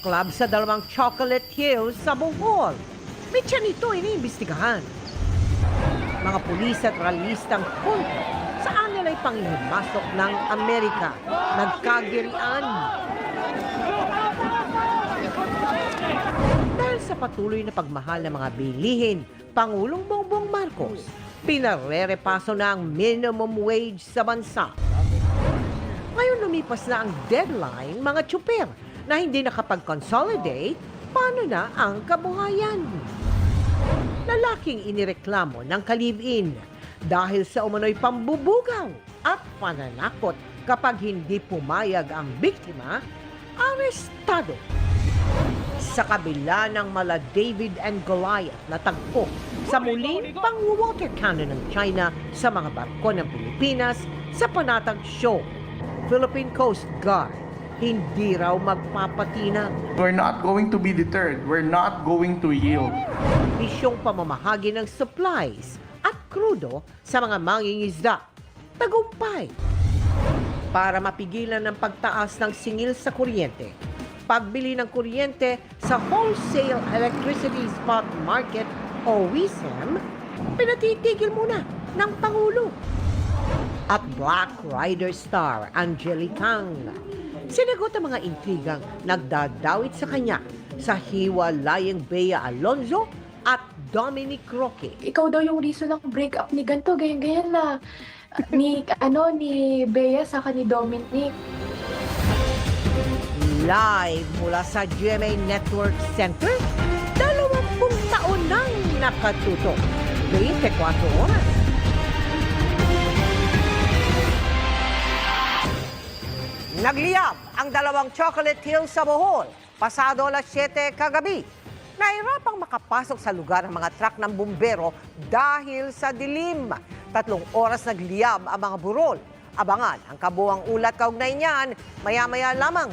club sa dalawang Chocolate Hills sa Bohol. Mitya nito iniimbestigahan. Mga pulis at realistang punto saan nila'y panghihimasok ng Amerika. Nagkagirian. Dahil sa patuloy na pagmahal ng mga bilihin, Pangulong Bongbong Marcos, pinarerepaso na ang minimum wage sa bansa. Ngayon lumipas na ang deadline, mga tsuper na hindi nakapag-consolidate, paano na ang kabuhayan? Lalaking inireklamo ng kalibin dahil sa umano'y pambubugaw at pananakot kapag hindi pumayag ang biktima, arestado. Sa kabila ng mala David and Goliath na tagpo sa muling pang-water cannon ng China sa mga barko ng Pilipinas sa panatag show, Philippine Coast Guard hindi raw magpapatinag. We're not going to be deterred. We're not going to yield. Misyong pamamahagi ng supplies at krudo sa mga mangingisda. Tagumpay. Para mapigilan ng pagtaas ng singil sa kuryente, pagbili ng kuryente sa Wholesale Electricity Spot Market o WISM, pinatitigil muna ng Pangulo. At Black Rider star Angelica sinagot ang mga intrigang nagdadawit sa kanya sa hiwalayang Bea Alonzo at Dominic Roque. Ikaw daw yung reason ng breakup ni ganito, ganyan-ganyan na ni Bea sa ni Dominic. Live mula sa GMA Network Center, 20 taon nang nakatutok. 24 oras. Nagliyab ang dalawang Chocolate Hills sa Bohol, pasado alas 7 kagabi. Nahirapang makapasok sa lugar ang mga truck ng bumbero dahil sa dilim. 3 oras nagliyab ang mga burol. Abangan ang kabuang ulat kaugnay niyan maya-maya lamang.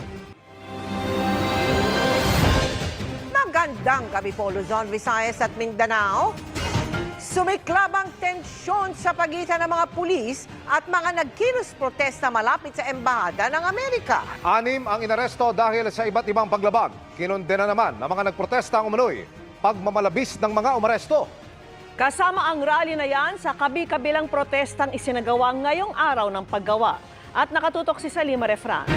Magandang gabi po Luzon, Visayas at Mindanao. Sumiklab ang tensyon sa pagitan ng mga pulis at mga nagkilos protesta malapit sa Embahada ng Amerika. 6 ang inaresto dahil sa iba't ibang paglabag. Kinundena naman ng mga nagprotesta ang umano'y pagmamalabis ng mga umaresto. Kasama ang rally na yan sa kabi-kabilang protestang isinagawa ngayong araw ng paggawa. At nakatutok si Salima Refran.